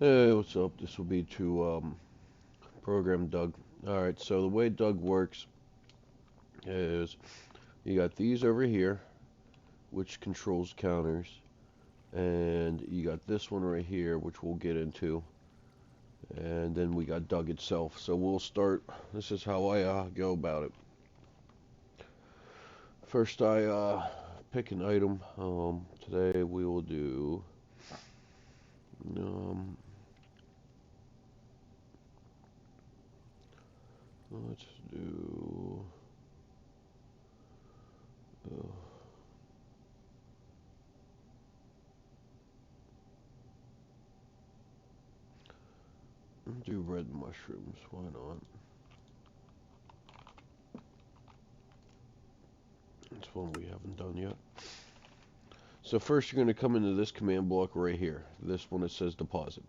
Hey, what's up? This will be to program Doug. Alright, so the way Doug works is you got these over here, which controls counters, and you got this one right here, which we'll get into, and then we got Doug itself. So we'll start. This is how I go about it. First, I pick an item. Today we will do. Um, let's do. Uh, do red mushrooms. Why not? It's one we haven't done yet. So first you're going to come into this command block right here. This one that says deposit.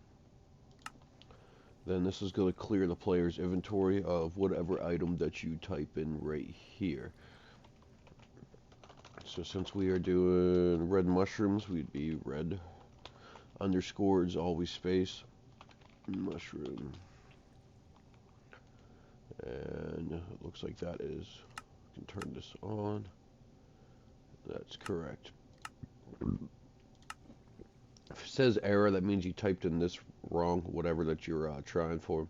Then this is going to clear the player's inventory of whatever item that you type in right here. So since we are doing red mushrooms, we'd be red underscores, always space, mushroom. And it looks like that is, I can turn this on. That's correct. If it says error, that means you typed in this wrong, whatever that you're trying for.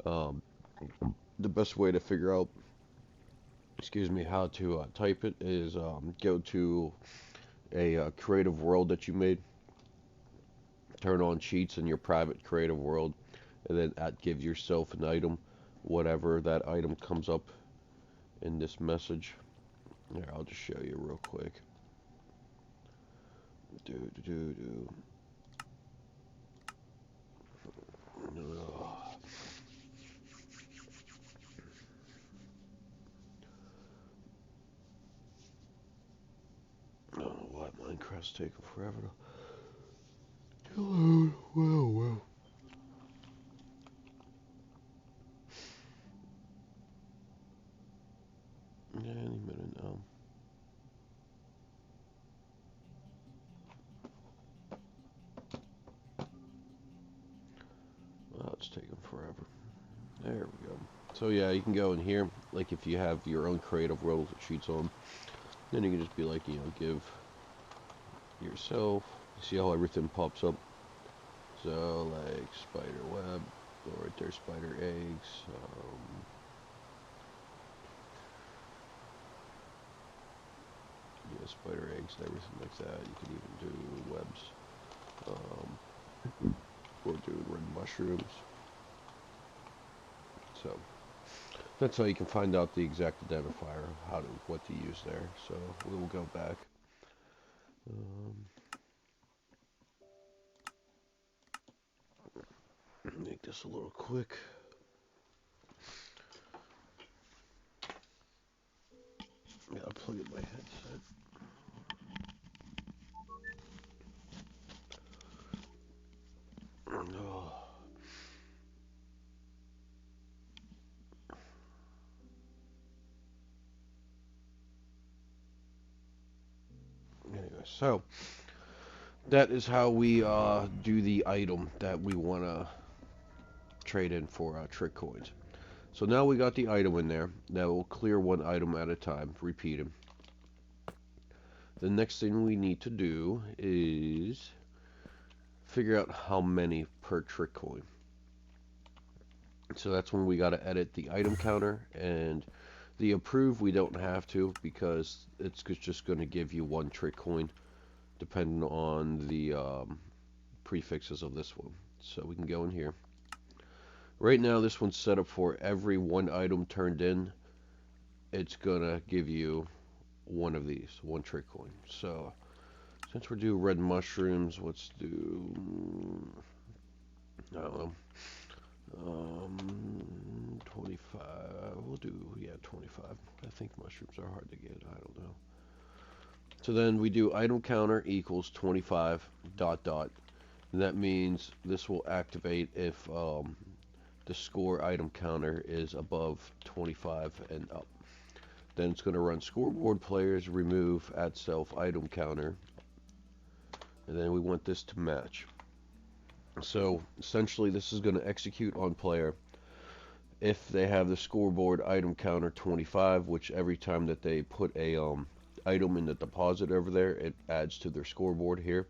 Um, the best way to figure out, excuse me, how to type it is go to a creative world that you made, turn on cheats in your private creative world, and then give yourself an item, whatever that item comes up in this message. Here, I'll just show you real quick. Do do do do. I don't know why Minecraft's taking forever to load. Well. Any minute now. Oh, it's taking forever. There we go. So yeah, you can go in here, like if you have your own creative world sheets on, then you can just be like, give yourself. You see how everything pops up? So like spider web, go right there, spider eggs. Yeah, spider eggs and everything like that. You can even do webs. Or do red mushrooms. So that's how you can find out the exact identifier, what to use there. So we will go back. Um, make this a little quick. Gotta plug in my headset. Oh. Anyway, so that is how we do the item that we want to trade in for trick coins. So now we got the item in there. That will clear one item at a time, repeat them. The next thing we need to do is figure out how many per trick coin. So that's when we got to edit the item counter, and the approve we don't have to because it's just going to give you one trick coin depending on the prefixes of this one. So we can go in here. Right now this one's set up for every one item turned in, it's going to give you one of these, one trick coin. So since we're doing red mushrooms, let's do, I don't know, 25. We'll do, yeah, 25. I think mushrooms are hard to get. I don't know. So then we do item counter equals 25 dot dot. And that means this will activate if the score item counter is above 25 and up. Then it's going to run scoreboard players remove at self item counter. And then we want this to match. So essentially this is going to execute on player if they have the scoreboard item counter 25, which every time that they put a item in the deposit over there, it adds to their scoreboard here.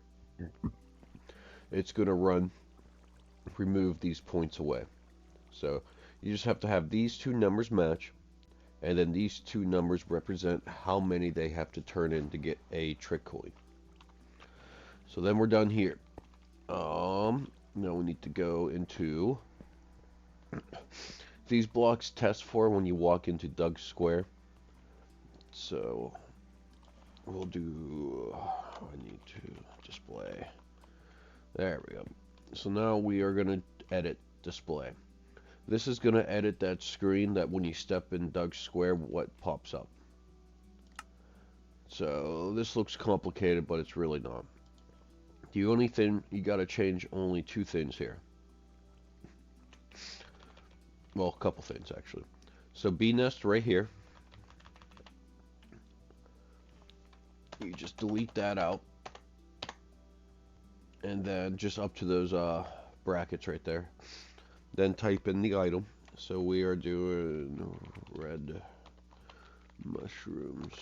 It's going to remove these points away. So you just have to have these two numbers match, and then these two numbers represent how many they have to turn in to get a trick coin. So then we're done here. Now we need to go into these blocks test for when you walk into Doug Square. So we'll do, I need to display. There we go. So now we are going to edit display. This is going to edit that screen that when you step in Doug Square, what pops up. So this looks complicated, but it's really not. The only thing, you got to change only two things here. Well, a couple things actually. So BNest right here. You just delete that out. And then just up to those brackets right there. Then type in the item. So we are doing red mushrooms.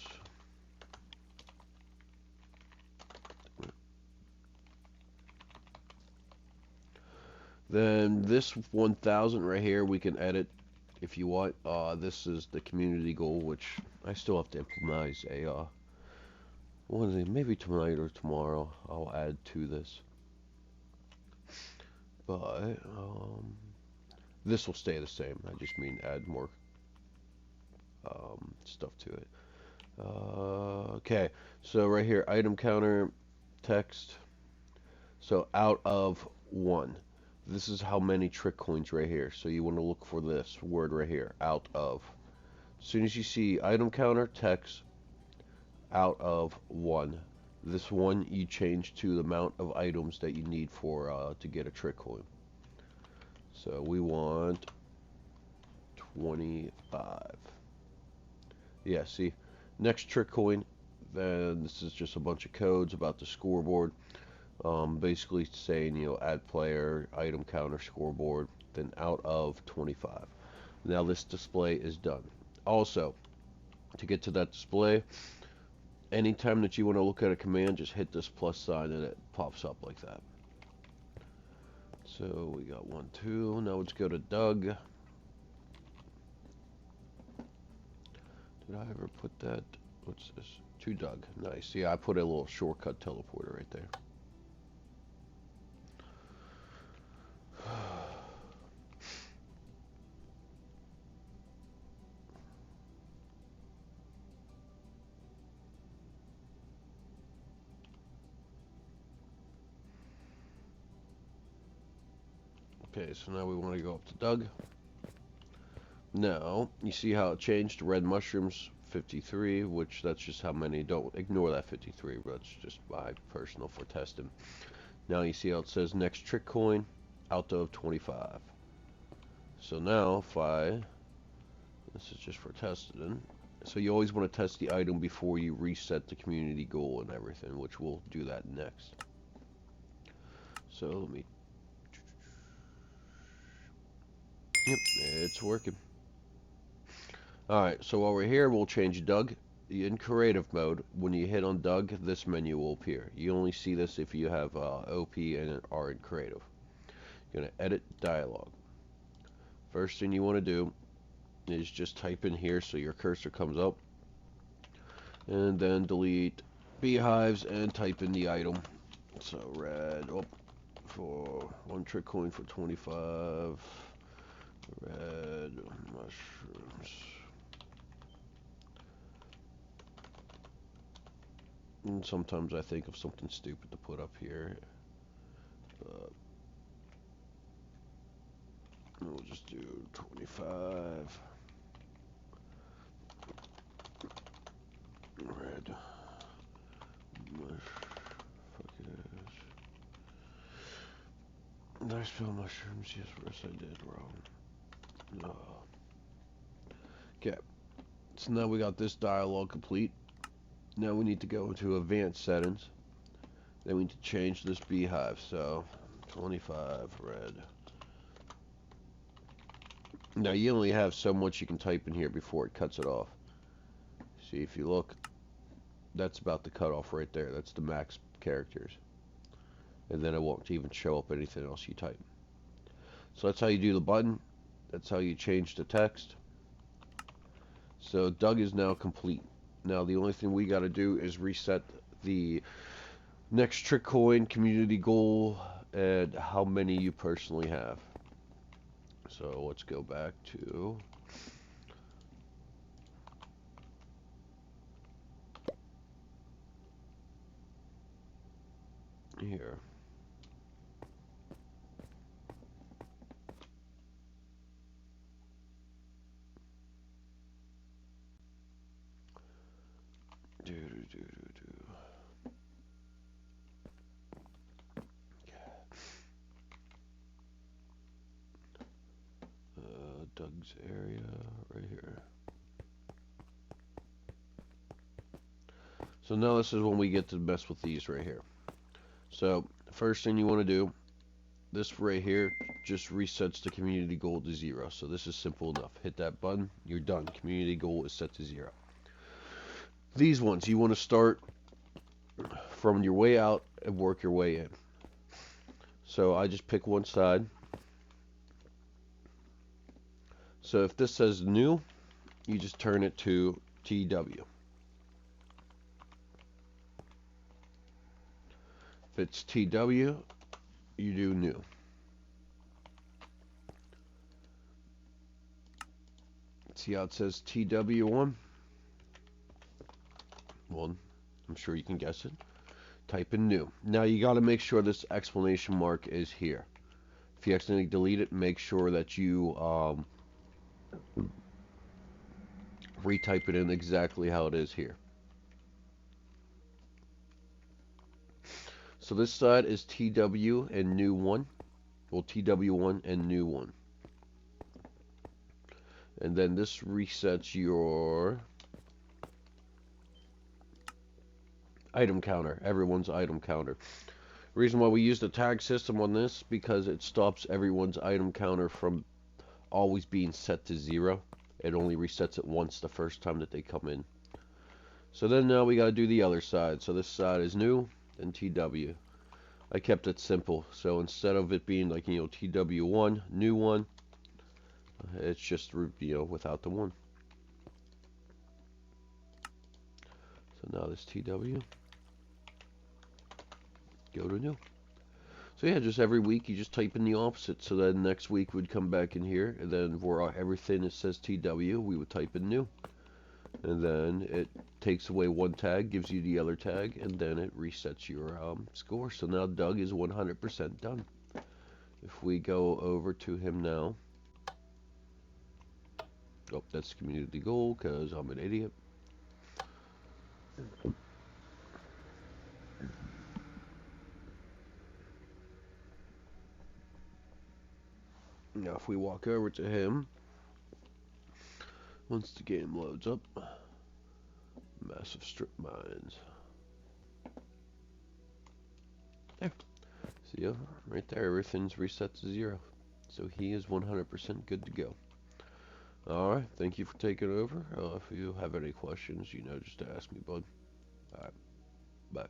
Then this 1000 right here we can edit if you want. This is the community goal, which I still have to implement a maybe tonight or tomorrow I'll add to this. But this will stay the same. I just mean add more stuff to it. Okay, so right here, item counter, text. So out of 1. This is how many trick coins right here. So you want to look for this word right here, out of. As soon as you see item counter, text, out of 1. This one you change to the amount of items that you need for to get a trick coin. So we want 25. Yeah, see, next trick coin. Then this is just a bunch of codes about the scoreboard. Basically saying, you know, add player, item counter, scoreboard, then out of 25. Now this display is done. Also, to get to that display, anytime that you want to look at a command, just hit this plus sign and it pops up like that. So we got 1, 2. Now let's go to Doug. Did I ever put that? What's this? To Doug. Nice. Yeah, I put a little shortcut teleporter right there. Okay, so now we want to go up to Doug. Now, you see how it changed to red mushrooms 53, which that's just how many. Don't ignore that 53, but it's just my personal for testing. Now you see how it says next trick coin, out of 25. So now if this is just for testing. So you always want to test the item before you reset the community goal and everything, which we'll do that next. So let me, yep, it's working. Alright, so while we're here, we'll change Doug. In creative mode, when you hit on Doug, this menu will appear. You only see this if you have OP and are in creative. You're going to edit dialogue. First thing you want to do is just type in here so your cursor comes up. And then delete beehives and type in the item. So red, for 1 trick coin for 25. Red mushrooms. And sometimes I think of something stupid to put up here, but we'll just do 25. Red Did I spell mushrooms? Yes, I did wrong. No. Okay, so now we got this dialogue complete. Now we need to go into advanced settings. Then we need to change this beehive. So 25 red. Now you only have so much you can type in here before it cuts it off. See, if you look, that's about the cutoff right there. That's the max characters. And then it won't even show up anything else you type. So that's how you do the button. That's how you change the text. So Doug is now complete. Now the only thing we got to do is reset the next trick coin, community goal, and how many you personally have. So let's go back to here. Doug's area right here. So now this is when we get to mess with these right here. So first thing you want to do, this right here just resets the community goal to 0. So this is simple enough. Hit that button, you're done. Community goal is set to 0. These ones you want to start from your way out and work your way in. So I just pick one side. So if this says new, you just turn it to TW. If it's TW, you do new. See how it says TW1? Well, I'm sure you can guess it. Type in new. Now you got to make sure this exclamation mark is here. If you accidentally delete it, make sure that you retype it in exactly how it is here. So this side is TW and new 1. Well, TW1 and new 1. And then this resets your item counter, everyone's item counter. The reason why we use the tag system on this, because it stops everyone's item counter from always being set to 0. It only resets it once the first time that they come in. So then now we got to do the other side. So this side is new and TW. I kept it simple. So instead of it being like, TW1, new 1, it's just, without the 1. So now this TW, go to new. So yeah, just every week you just type in the opposite. So then next week we'd come back in here, and then for everything that says TW, we would type in new. And then it takes away one tag, gives you the other tag, and then it resets your score. So now Doug is 100% done. If we go over to him now, oh, that's community goal because I'm an idiot. Now if we walk over to him, once the game loads up, massive strip mines. There. See ya, right there, everything's reset to 0. So he is 100% good to go. Alright, thank you for taking over. If you have any questions, just ask me, bud. Alright, bye.